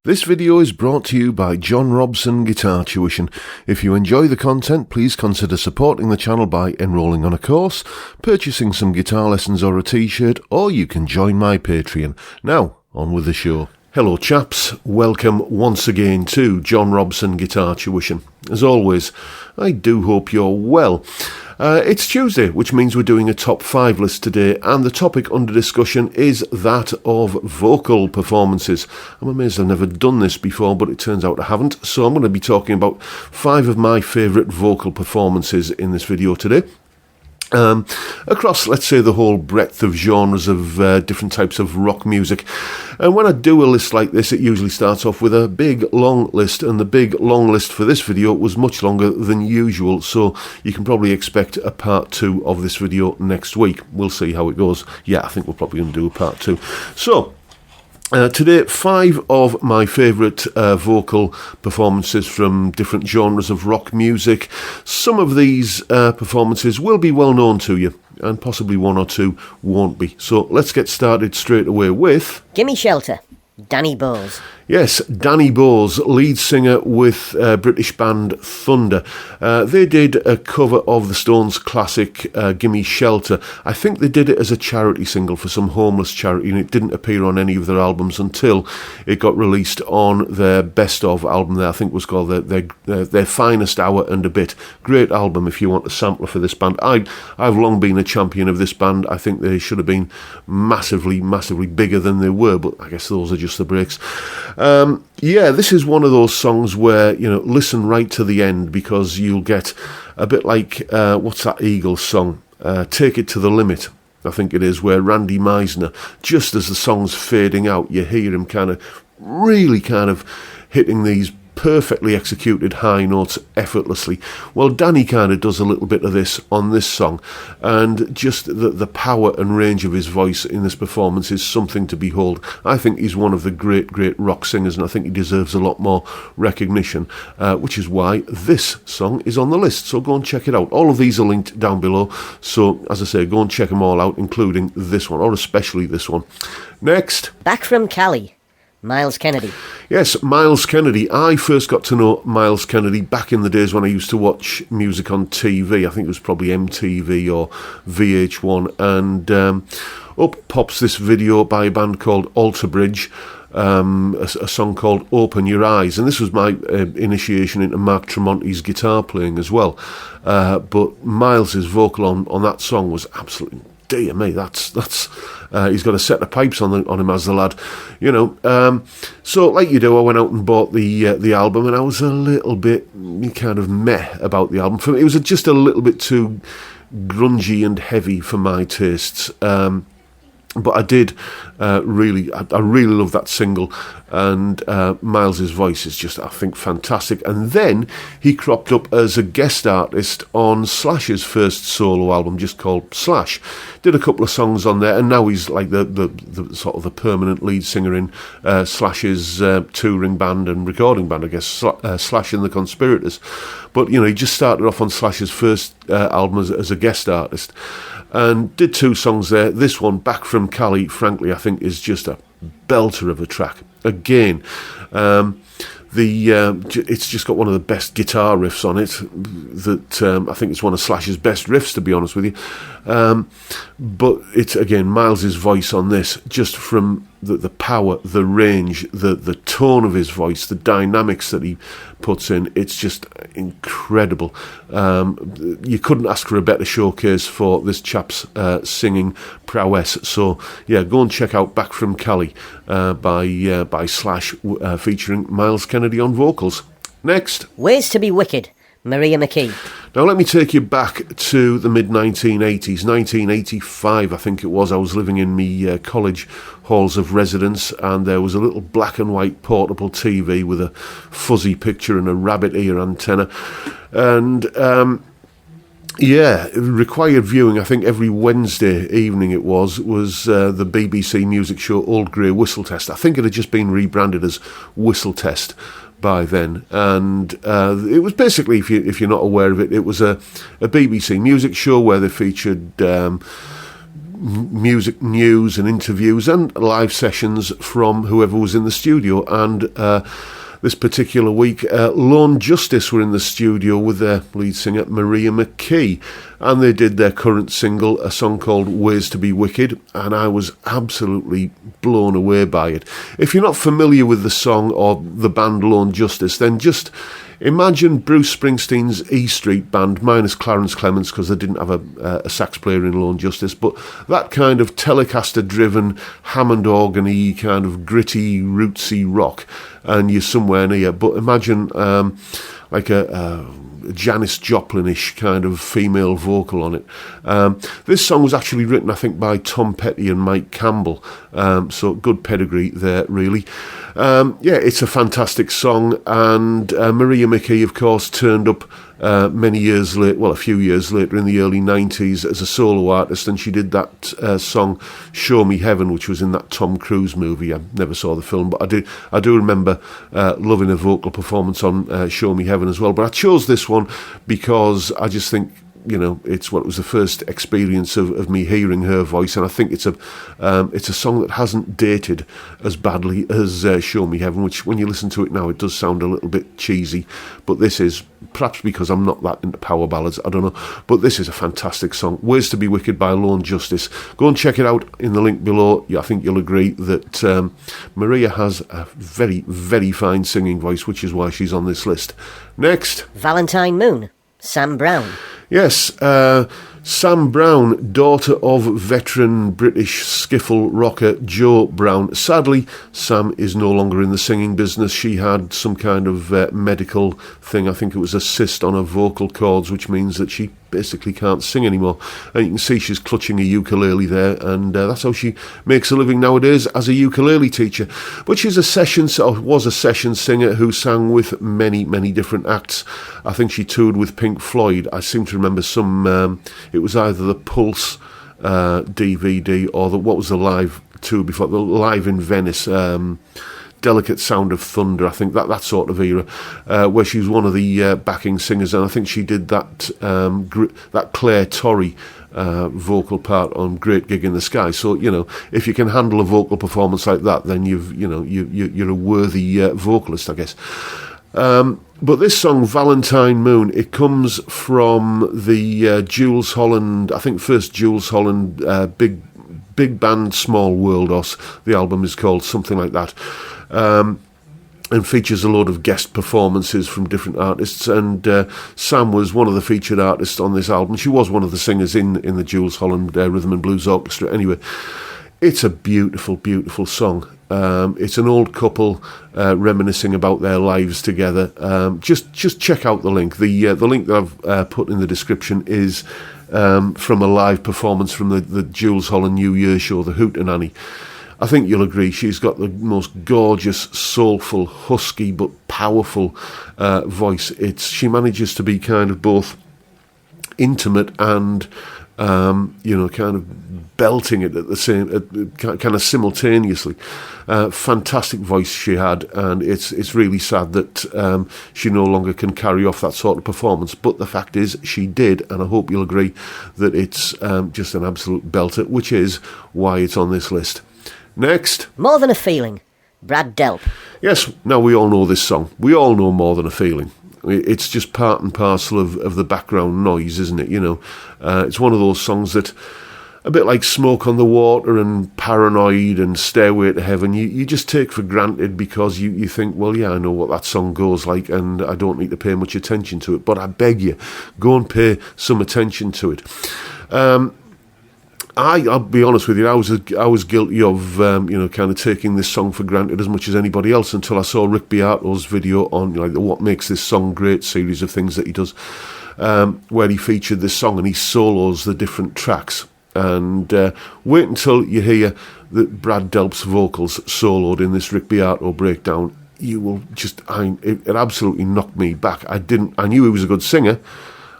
This video is brought to you by John Robson Guitar Tuition. If you enjoy the content, please consider supporting the channel by enrolling on a course, purchasing some guitar lessons or a t-shirt, or you can join my Patreon. Now, on with the show. Hello chaps, welcome once again to John Robson Guitar Tuition. As always, I do hope you're well. It's Tuesday, which means we're doing a top 5 list today, and the topic under discussion is that of vocal performances. I'm amazed I've never done this before, but it turns out I haven't, so I'm going to be talking about 5 of my favourite vocal performances in this video today. Across, let's say, the whole breadth of genres of different types of rock music. And when I do a list like this, it usually starts off with a big long list, and the big long list for this video was much longer than usual, so you can probably expect a part 2 of this video next week. We'll see how it goes. Yeah, I think we're probably going to do a part 2. So today, 5 of my favourite vocal performances from different genres of rock music. Some of these performances will be well known to you, and possibly 1 or 2 won't be. So let's get started straight away with Gimme Shelter, Danny Bowes. Yes, Danny Bowes, lead singer with British band Thunder. They did a cover of the Stones' classic Gimme Shelter. I think they did it as a charity single for some homeless charity, and it didn't appear on any of their albums until it got released on their Best Of album there. I think it was called their Finest Hour and a Bit. Great album if you want a sampler for this band. I've long been a champion of this band. I think they should have been massively, massively bigger than they were, but I guess those are just the breaks. Yeah, this is one of those songs where, you know, listen right to the end, because you'll get a bit like, what's that Eagles song? Take It to the Limit, I think it is, where Randy Meisner, just as the song's fading out, you hear him really hitting these perfectly executed high notes effortlessly. Well, Danny does a little bit of this on this song, and just the power and range of his voice in this performance is something to behold. I think he's one of the great rock singers, and I think he deserves a lot more recognition, which is why this song is on the list. So go and check it out. All of these are linked down below, so as I say, go and check them all out, including this one, or especially this one. Next, Back from Cali, Miles Kennedy. Yes, Miles Kennedy. I first got to know Miles Kennedy back in the days when I used to watch music on TV. I think it was probably MTV or VH1. And up pops this video by a band called Alter Bridge, a song called Open Your Eyes. And this was my initiation into Mark Tremonti's guitar playing as well. But Miles's vocal on that song was absolutely... Dear me, that's he's got a set of pipes on him as the lad, you know. So like you do, I went out and bought the album, and I was a little bit meh about the album. For me, it was just a little bit too grungy and heavy for my tastes. But I did I really love that single, and Miles's voice is just, I think, fantastic. And then he cropped up as a guest artist on Slash's first solo album, just called Slash. Did a couple of songs on there, and now he's like the sort of the permanent lead singer in Slash's touring band and recording band, I guess, Slash and the Conspirators. But you know, he just started off on Slash's first album as a guest artist, and did 2 songs there. This one, Back from Cali, frankly, I think is just a belter of a track. Again, it's just got one of the best guitar riffs on it. That I think it's one of Slash's best riffs, to be honest with you. But it's, again, Miles's voice on this, just from the power, the range, the tone of his voice, the dynamics that he puts in, it's just incredible. You couldn't ask for a better showcase for this chap's singing prowess. So yeah, go and check out Back from Cali by Slash, featuring Miles Kennedy on vocals. Next, Ways to be Wicked, Maria McKee. Now let me take you back to the mid-1980s, 1985 I think it was. I was living in my college halls of residence, and there was a little black and white portable TV with a fuzzy picture and a rabbit ear antenna. And yeah, required viewing, I think every Wednesday evening it was the BBC music show Old Grey Whistle Test. I think it had just been rebranded as Whistle Test by then, and it was basically, if you're not aware of it, it was a BBC music show where they featured music news and interviews and live sessions from whoever was in the studio. And this particular week, Lone Justice were in the studio with their lead singer Maria McKee, and they did their current single, a song called Ways to be Wicked, and I was absolutely blown away by it. If you're not familiar with the song or the band Lone Justice, then just imagine Bruce Springsteen's E Street Band, minus Clarence Clements, because they didn't have a sax player in Lone Justice, but that kind of Telecaster-driven, Hammond organ-y, kind of gritty, rootsy rock, and you're somewhere near. But imagine like a Janis Joplin-ish kind of female vocal on it. This song was actually written, I think, by Tom Petty and Mike Campbell, so good pedigree there, really. It's a fantastic song, and Maria McKee, of course, turned up many years later, well, a few years later in the early 90s as a solo artist, and she did that song Show Me Heaven, which was in that Tom Cruise movie. I never saw the film, but I do remember loving her vocal performance on Show Me Heaven as well. But I chose this one because I just think, you know, it's what was the first experience of me hearing her voice, and I think it's a song that hasn't dated as badly as Show Me Heaven, which when you listen to it now, it does sound a little bit cheesy, but this is, perhaps because I'm not that into power ballads, I don't know, but this is a fantastic song. Ways to be Wicked by Lone Justice. Go and check it out in the link below. I think you'll agree that Maria has a very, very fine singing voice, which is why she's on this list. Next. Valentine Moon, Sam Brown. Yes, Sam Brown, daughter of veteran British skiffle rocker Joe Brown. Sadly, Sam is no longer in the singing business. She had some kind of medical thing. I think it was a cyst on her vocal cords, which means that she basically can't sing anymore. And you can see she's clutching a ukulele there, and that's how she makes a living nowadays, as a ukulele teacher. But she's was a session singer who sang with many, many different acts. I think she toured with Pink Floyd. I seem to remember some... it was either the Pulse DVD or what was the live tour before, the Live in Venice, Delicate Sound of Thunder, I think that sort of era, where she was one of the backing singers, and I think she did that Claire Torrey vocal part on Great Gig in the Sky. So, you know, if you can handle a vocal performance like that, then you're a worthy vocalist, I guess. But this song, Valentine Moon, it comes from the Jules Holland, I think first Jules Holland Big Band Small World, or the album is called something like that, and features a load of guest performances from different artists, and Sam was one of the featured artists on this album. She was one of the singers in the Jules Holland Rhythm and Blues Orchestra. Anyway, it's a beautiful, beautiful song. It's an old couple reminiscing about their lives together. Just check out the link. The link that I've put in the description is from a live performance from the Jules Holland New Year show, the Hootenanny. I think you'll agree she's got the most gorgeous, soulful, husky but powerful voice. She manages to be kind of both intimate and kind of belting it at the same, kind of simultaneously. Fantastic voice she had, and it's really sad that she no longer can carry off that sort of performance. But the fact is, she did, and I hope you'll agree that it's just an absolute belter, which is why it's on this list. Next. More Than a Feeling, Brad Delp. Yes, now we all know this song. We all know More Than a Feeling. It's just part and parcel of the background noise, isn't it? You know, it's one of those songs that, a bit like Smoke on the Water and Paranoid and Stairway to Heaven, you just take for granted because you think, well, yeah, I know what that song goes like and I don't need to pay much attention to it. But I beg you, go and pay some attention to it. I'll be honest with you, I was guilty of kind of taking this song for granted as much as anybody else until I saw Rick Beato's video on the What Makes This Song Great series of things that he does, where he featured this song and he solos the different tracks. And wait until you hear that Brad Delp's vocals soloed in this Rick Beato breakdown. You will just, it absolutely knocked me back. I knew he was a good singer.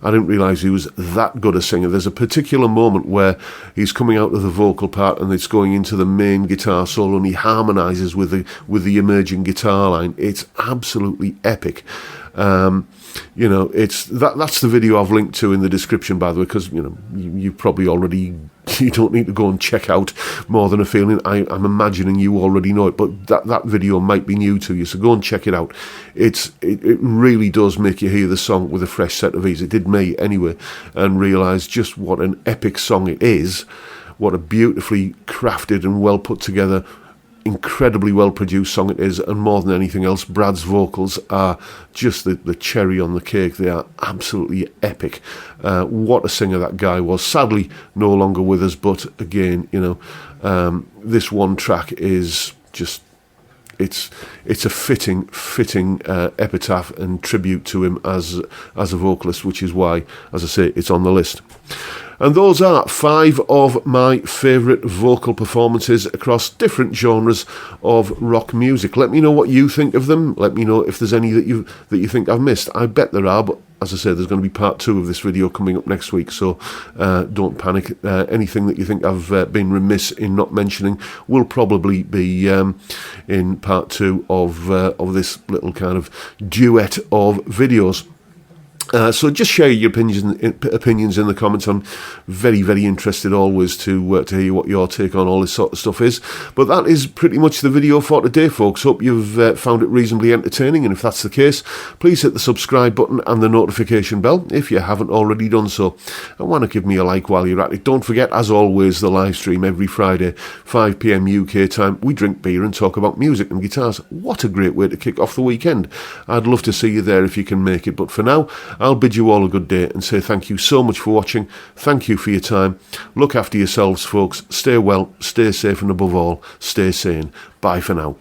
I didn't realise he was that good a singer. There's a particular moment where he's coming out of the vocal part and it's going into the main guitar solo and he harmonises with the emerging guitar line. It's absolutely epic. You know, that's the video I've linked to in the description, by the way, because, you know, you probably already, you don't need to go and check out More Than a Feeling. I'm imagining you already know it, but that video might be new to you, so go and check it out. It really does make you hear the song with a fresh set of ears. It did me anyway, and realise just what an epic song it is, what a beautifully crafted and well put together, incredibly well produced song it is, and more than anything else, Brad's vocals are just the cherry on the cake. They are absolutely epic. What a singer that guy was. Sadly no longer with us, but again, you know, this one track is just, it's a fitting epitaph and tribute to him as a vocalist, which is why, as I say, it's on the list. And those are 5 of my favourite vocal performances across different genres of rock music. Let me know what you think of them. Let me know if there's any that you think I've missed. I bet there are, but as I say, there's going to be part 2 of this video coming up next week, so don't panic. Anything that you think I've been remiss in not mentioning will probably be in part 2 of this little kind of duet of videos. So just share your opinions in the comments. I'm very, very interested always to hear what your take on all this sort of stuff is. But that is pretty much the video for today, folks. Hope you've found it reasonably entertaining, and if that's the case, please hit the subscribe button and the notification bell if you haven't already done so. And want to give me a like while you're at it. Don't forget, as always, the live stream every Friday, 5 p.m. UK time. We drink beer and talk about music and guitars. What a great way to kick off the weekend. I'd love to see you there if you can make it. But for now, I'll bid you all a good day and say thank you so much for watching. Thank you for your time. Look after yourselves, folks. Stay well, stay safe, and above all, stay sane. Bye for now.